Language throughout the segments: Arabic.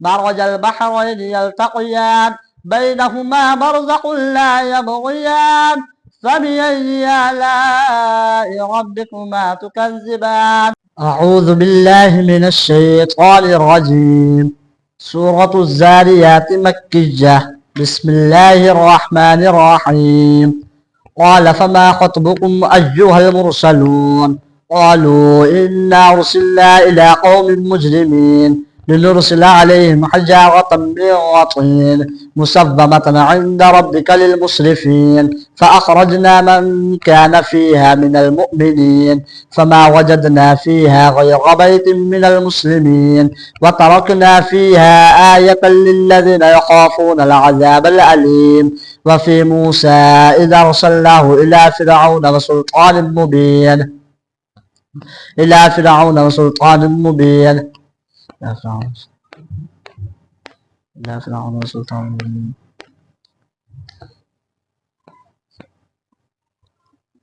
مرج البحرين يلتقيان بينهما برزخ لا يبغيان فبأي آلاء ربكما تكذبان أعوذ بالله من الشيطان الرجيم. سورة الزاريات مكية. بسم الله الرحمن الرحيم. قال فما خطبكم أيها المرسلون؟ قالوا إنا أرسلنا إلى قوم مجرمين لنرسل عليهم حجارة من طين مسومة عند ربك للمسرفين فأخرجنا من كان فيها من المؤمنين فما وجدنا فيها غير بيت من المسلمين وتركنا فيها آية للذين يخافون العذاب الأليم. وفي موسى إذا أرسلناه إلى فرعون وسلطان مبين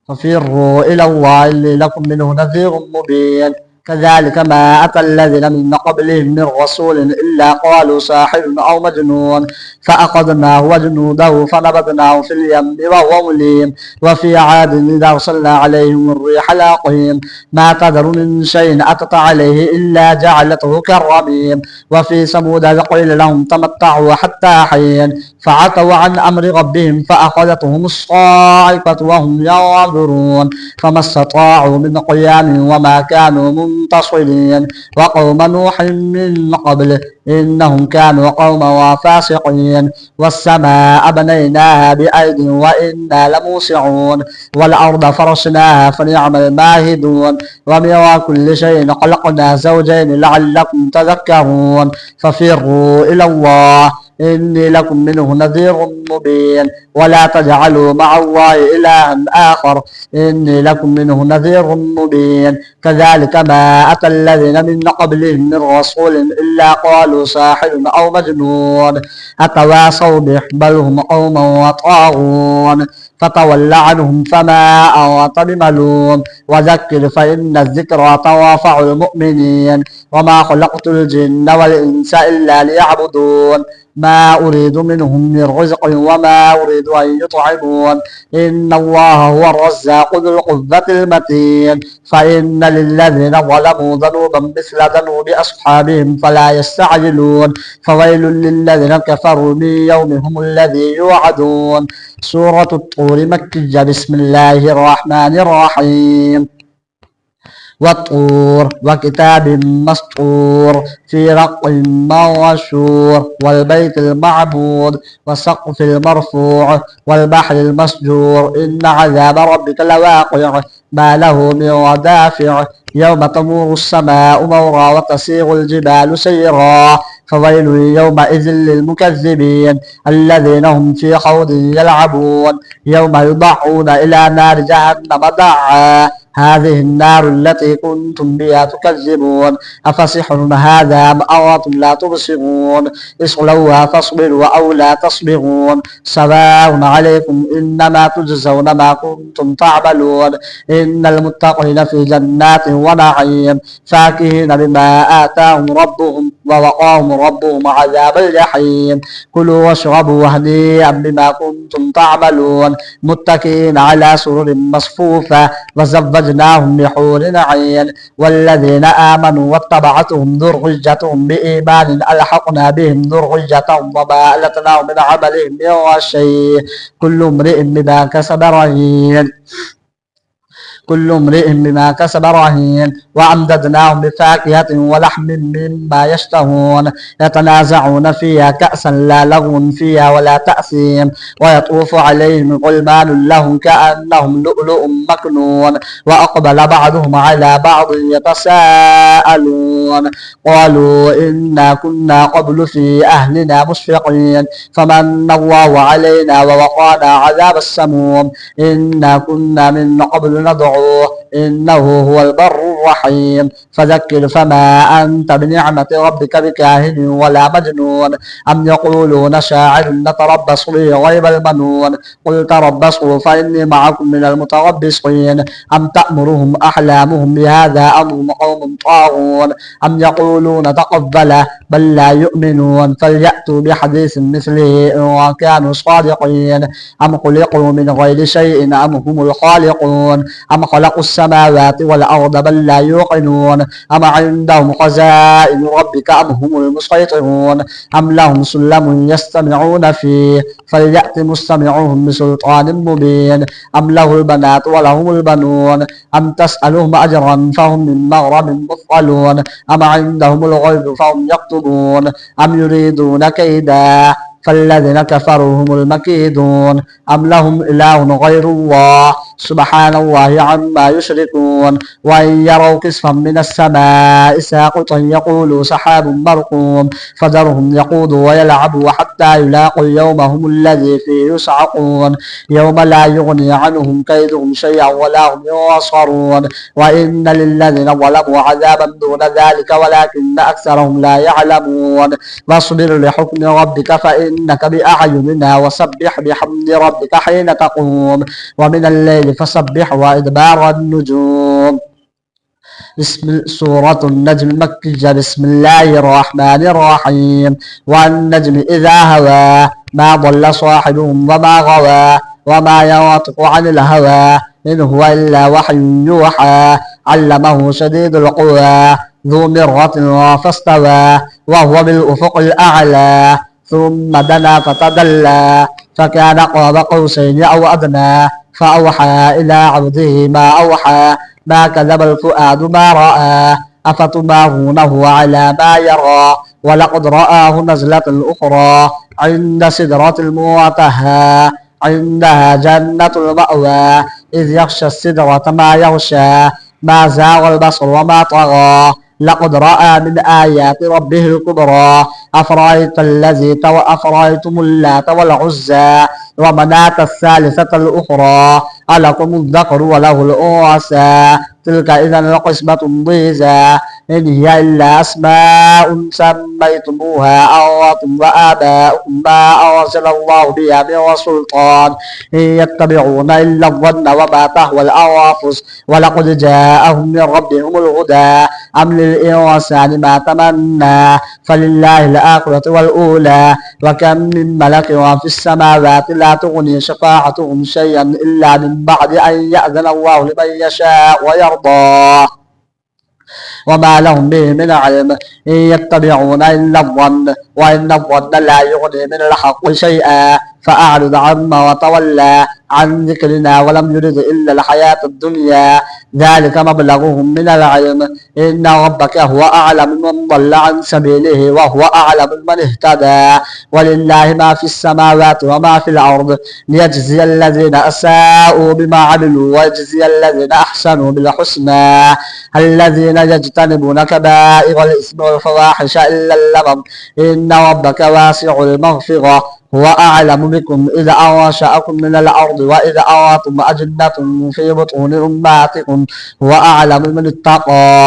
ففروا إلى الله إني لكم منه نذير مبين. كذلك ما أتى الذين من قبلهم من رسول إلا قالوا ساحر أو مجنون فأخذناه وجنوده فنبذناه في اليم وهو مليم. وفي عاد إذا أرسلنا عليهم الريح العقيم ما تذر من شيء أتت عليه إلا جعلته كالرميم. وفي ثمود إذ قيل لهم تمتعوا حتى حين فعتوا عن أمر ربهم فأخذتهم الصاعقة وهم ينظرون فما استطاعوا من قيام وما كانوا منتصرين. وقوم نوح من قبل إنهم كانوا قوما فاسقين. والسماء بنيناها بأيد وإنا لموسعون والأرض فرشناها فنعم الماهدون. ومن كل شيء خلقنا زوجين لعلكم تذكرون. ففروا إلى الله إني لكم منه نذير مبين. ولا تجعلوا مع الله إلها آخر إني لكم منه نذير مبين. كذلك ما أتى الذين من قبلهم من رسول إلا قالوا ساحر أو مجنون أتواصوا به بل هم قوم وطاغون. فتول عنهم فما أنت بملوم وذكر فإن الذكرى تنفع المؤمنين. وما خلقت الجن والإنس إلا ليعبدون ما أريد منهم من رزق وما أريد أن يطعمون إن الله هو الرزاق ذو القوة المتين. فإن للذين ظلموا ذنوبا مثل ذنوب أصحابهم فلا يستعجلون. فويل للذين كفروا من يومهم الذي يوعدون. سورة الطور مكية. بسم الله الرحمن الرحيم. والطور وكتاب مسطور في رق منشور والبيت المعمود والسقف المرفوع والبحر المسجور إن عذاب ربك لواقع ما له من دافع يوم تمور السماء مورا وتسير الجبال سيرا. فويل يومئذ للمكذبين الذين هم في خوض يلعبون يوم يضعون إلى نار جهنم دعا هذه النار التي كنتم بها تكذبون أفسحر هذا أم أنتم لا تبصرون اصلوها فاصبروا أو لا تصبرون سواء عليكم إنما تجزون ما كنتم تعملون. إن المتقين في جنات ونعيم فاكهين بما آتاهم ربهم ووقاهم ربهم عذاب الجحيم. كلوا واشربوا هنيئا بما كنتم تعملون متكئين على سرر مصفوفة وزوجناهم بحور عين. والذين آمنوا واتبعتهم ذريتهم بإيمان ألحقنا بهم ذريتهم وما ألتناهم من عملهم من شيء كل امرئ بما كسب رهين. وأمددناهم بفاكهة ولحم مما يشتهون يتنازعون فيها كأسا لا لغو فيها ولا تأثيم ويطوف عليهم غلمان لهم كأنهم لؤلؤ مكنون. وأقبل بعضهم على بعض يتساءلون قالوا إنا كنا قبل في أهلنا مشفقين فمن الله علينا ووقانا عذاب السموم إنا كنا من قبل ندعوه إنه هو البر الرحيم فذكر فما أنت بنعمة ربك بكاهن ولا مجنون أم يقولون شاعر نتربص به غيب المنون قل تربصوا فإني معكم من المتربصين أم تأمرهم أحلامهم بهذا أم هم قوم طاغون أم يقولون تقبله بل لا يؤمنون فليأتوا بحديث مثله إن كانوا صادقين أم خلقوا من غير شيء أم هم الخالقون أم خلقوا السماوات والأرض بل لا يوقنون أم عندهم خزائن ربك أم هم المسيطرون أم لهم سلم يستمعون فيه فليأت مستمعهم بسلطان مبين أم له البنات ولهم البنون أم تسألهم أجرا فهم من مغرم مثقلون أم عندهم الغيب فهم يكتبون أم يريدون كيدا فالذين كفروا هم المكيدون أم لهم إله غير الله سبحان الله عما يشركون وإن يروا كسفا من السماء ساقطا يقولوا سحاب مرقوم فذرهم يقودوا ويلعبوا حتى يلاقوا يومهم الذي فيه يصعقون يوم لا يغني عنهم كيدهم شيئا ولا هم ينصرون وإن للذين ظلموا عذابا دون ذلك ولكن أكثرهم لا يعلمون واصبر لحكم ربك فإنك بأعيننا وسبح بحمد ربك حين تقوم ومن الليل فسبح وإدبار النجوم سورة النجم مكية بسم الله الرحمن الرحيم والنجم إذا هوى ما ضل صاحبهم وما غوى وما ينطق عن الهوى إن هو إلا وحي يوحى علمه شديد القوى ذو مرة فاستوى وهو بالأفق الأعلى ثم دنا فتدلى فكان قاب قوسين أو أدنى فأوحى إلى عبده ما أوحى ما كذب الفؤاد ما رأى أفتمارونه على ما يرى ولقد رآه نزلة أخرى عند سدرة المنتهى عندها جنة المأوى إذ يغشى السدرة ما يغشى ما زاغ البصر وما طغى لقد رأى من آيات ربه الكبرى أفرأيتم اللات والعزى ومناة الثالثة الأخرى ألكم الذكر وله الأنثى تلك إذا قسمة ضيزى إن هي إلا أسماء سميتموها أنتم وآباؤكم ما أرسل الله بها من سلطان إن يتبعون إلا الظن وما تهوى الأنفس ولقد جاءهم من ربهم الهدى أم للإنسان ما تمنى فلله الآخرة والأولى وكم من ملك في السماوات لا تغني شفاعتهم شيئا إلا من بعد أن يأذن الله لمن يشاء ويرضى وما لهم به من علم إن يتبعون إلا الظن وإن الظن لا يغني من الحق شيئا فأعرض عما وتولى عن ذكرنا ولم يرد إلا الحياة الدنيا ذلك مبلغهم من العلم إن ربك هو أعلم من ضل عن سبيله وهو أعلم من اهتدى ولله ما في السماوات وما في الأرض ليجزي الذين أساءوا بما عملوا ويجزي الذين أحسنوا بالحسنى الذين يجتنبون كبائر الإثم والفواحش إلا اللمم إن ربك واسع المغفرة هو أعلم بكم إذا أنشأكم من الأرض وإذا أنتم أجنة في بطون أمهاتكم هو أعلم من اتقى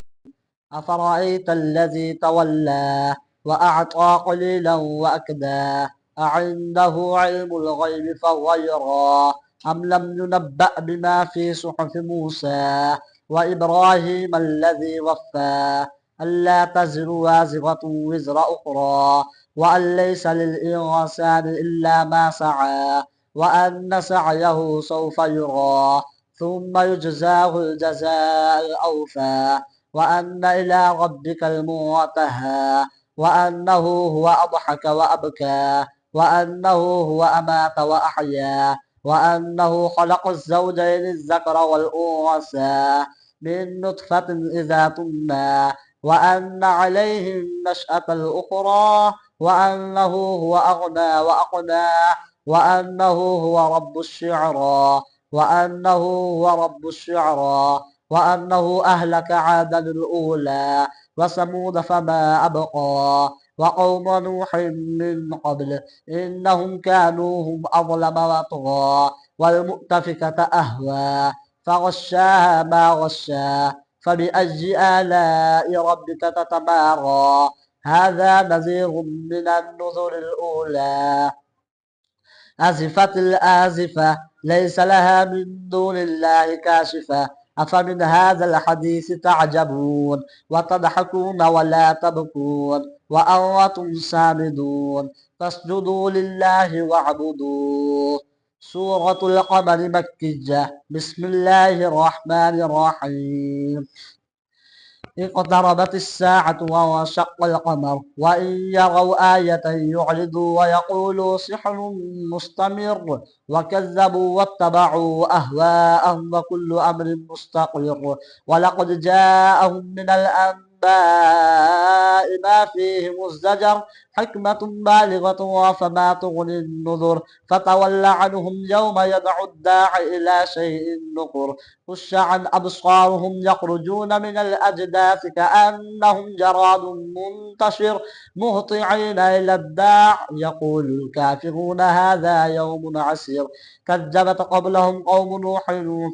أفرأيت الذي تولى وأعطى قليلا وأكدى أعنده علم الغيب فهو يرى أم لم ينبأ بما في صحف موسى وإبراهيم الذي وفى ألا تزر وازرة وزر أخرى وأن ليس للإنسان إلا ما سعى وأن سعيه سوف يرى ثم يجزاه الجزاء الأوفى وأن إلى ربك المنتهى وأنه هو أضحك وأبكى وأنه هو أمات وأحيا وأنه خلق الزوجين الذكر والأنثى من نطفة إذا تمنى وأن عليه النشأة الأخرى وأنه هو أغنى وأقنى وأنه هو رب الشعرى وأنه هو رب الشعرى وأنه أهلك عادا الأولى وثمود فما أبقى وقوم نوح من قبل إنهم كانوا هم أظلم وأطغى والمؤتفكة أهوى فغشاها ما غشا فبأي آلاء ربك تتمارى هذا نذير من النذر الأولى أزفت الآزفة ليس لها من دون الله كاشفة أفمن هذا الحديث تعجبون وتضحكون ولا تبكون وأنتم سامدون فاسجدوا لله واعبدوه سورة القمر مكية بسم الله الرحمن الرحيم اقتربت الساعة وانشق القمر وإن يروا آية يعرضوا ويقولوا سحر مستمر وكذبوا واتبعوا أهواءهم وكل أمر مستقر ولقد جاءهم من الأنباء ما فيه مزدجر حكمة بالغة فما تغني النذر فتول عنهم يوم يدعو الداعي إلى شيء نكر خش عن أبصارهم يخرجون من الأجداث كأنهم جراد منتشر مهطعين إلى الداع يقول الكافرون هذا يوم عسير كذبت قبلهم قوم نوح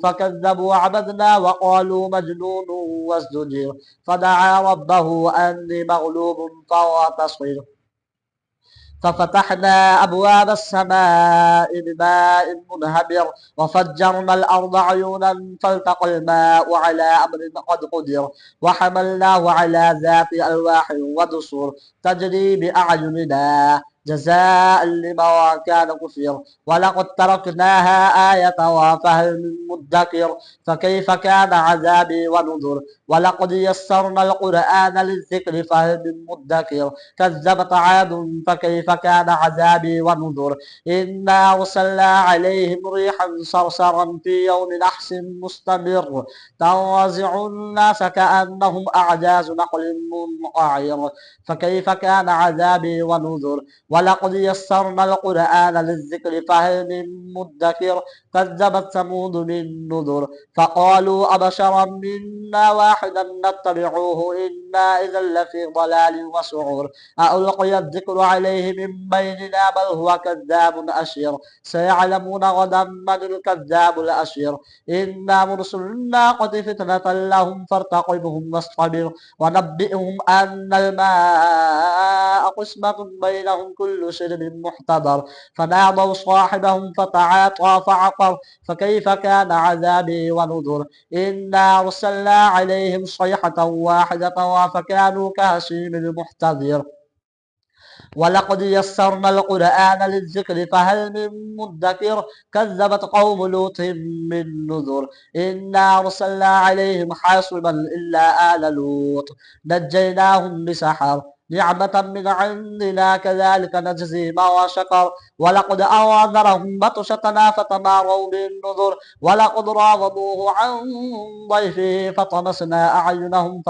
فكذبوا عبدنا وقالوا مجنون وازدجر فدعا ربه أني مغلوب فانتصر ففتحنا أبواب السماء بماء منهمر وفجرنا الأرض عيونا فالتقى الماء على أمر قد قدر وحملناه على ذات ألواح ودسر تجري بأعيننا جزاء لمن كان كفر ولقد تركناها آية فهل من مدكر فكيف كان عذابي ونذر ولقد يسرنا القرآن للذكر فهل من مدكر كذبت عاد فكيف كان عذابي ونذر إنا أرسلنا عليهم ريحا صرصرا في يوم نحس مستمر تنزع الناس كأنهم أعجاز نخل منقعر فكيف كان عذابي ونذر ولقد يسرنا القرآن للذكر فهل من مدكر كذبت ثمود بالنذر فقالوا أبشرا منا واحدا نتبعوه إنا إذا لفي ضلال وسعور ألقي الذكر عليه من بيننا بل هو كذاب أشير سيعلمون غدا من الكذاب الأشير إنا مرسل الناقة فتنة لهم فارتقبهم واصطبر ونبئهم أن الماء قسمة بينهم كل شرب محتضر فنادوا صاحبهم فتعاطى فعقر فكيف كان عذابي ونذر إنا أرسلنا عليهم صيحة واحدة فكانوا كهشيم المحتضر ولقد يسرنا القرآن للذكر فهل من مدكر كذبت قوم لوط من نذر إنا أرسلنا عليهم حاصبا إلا آل لوط نجيناهم بسحر نعمة من عندنا كذلك نجزي ما شكر ولقد أنذرهم بطشتنا فتماروا بالنذر ولقد راودوه عن ضيفه فطمسنا أعينهم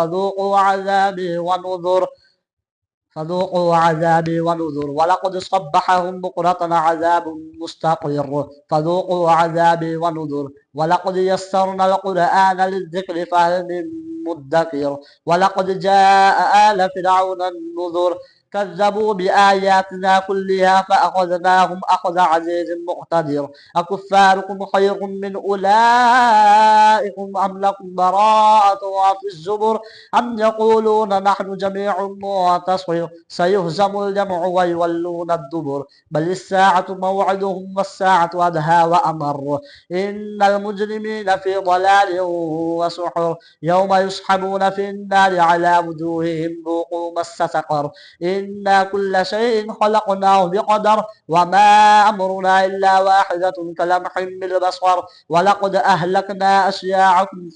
فذوقوا عذابي ونذر ولقد صبحهم بكرة عذاب مستقر فذوقوا عذابي ونذر ولقد يسرنا القرآن للذكر فهل من مدكر ولقد جاء آل فرعون النذر كذبوا بآياتنا كلها فأخذناهم أخذ عزيز مقتدر أكفاركم خير من أولئكم أم لكم براءة في الزبر أم يقولون نحن جميع منتصر سيهزم الجمع ويولون الدبر بل الساعة موعدهم والساعة أدهى وأمر إن المجرمين في ضلال وسحر يوم يسحبون في النار على وجوههم ذوقوا مس سقر إنا كل شيء خلقناه بقدر وما أمرنا إلا واحدة كلمح بالبصر ولقد أهلكنا أشياعكم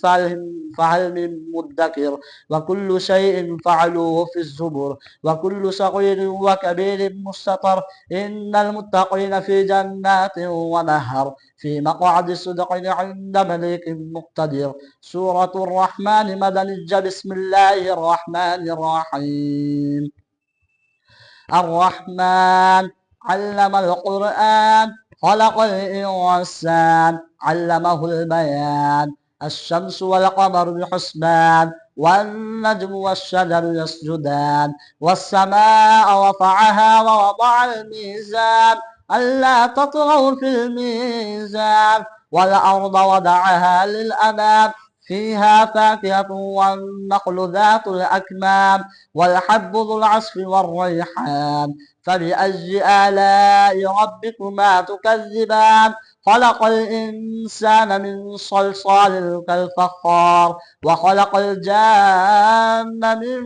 فهل من مدكر وكل شيء فعلوه في الزبر وكل صغير وكبير مستطر إن المتقين في جنات ونهر في مقعد صدق عند مليك مقتدر سورة الرحمن مدنية بسم الله الرحمن الرحيم الرحمن علم القرآن خلق الإنسان علمه البيان الشمس والقمر بحسبان والنجم والشجر يسجدان والسماء رفعها ووضع الميزان ألا تطغوا في الميزان والأرض وضعها للأنام فيها فاكهة والنخل ذات الأكمام والحب ذو العصف والريحان فبأي آلاء ربكما تكذبان خلق الإنسان من صلصال كالفخار وخلق الجان من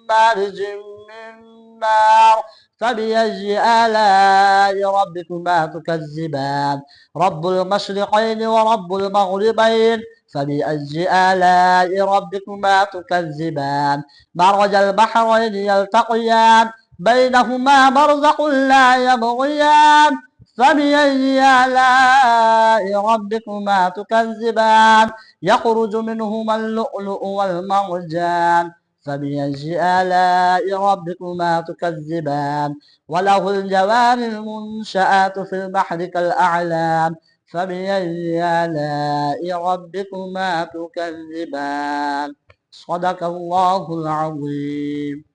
مارج من نار فبأي آلاء ربكما تكذبان رب المشرقين ورب المغربين فبأي آلاء ربكما تكذبان مرج البحرين يلتقيان بينهما برزخ لا يبغيان فبأي آلاء ربكما تكذبان يخرج منهما اللؤلؤ والمرجان فبأي آلاء ربكما تكذبان وله الجوار المنشآت في البحر كالأعلام فبأي آلاء ربكما تكذبان صدق الله العظيم.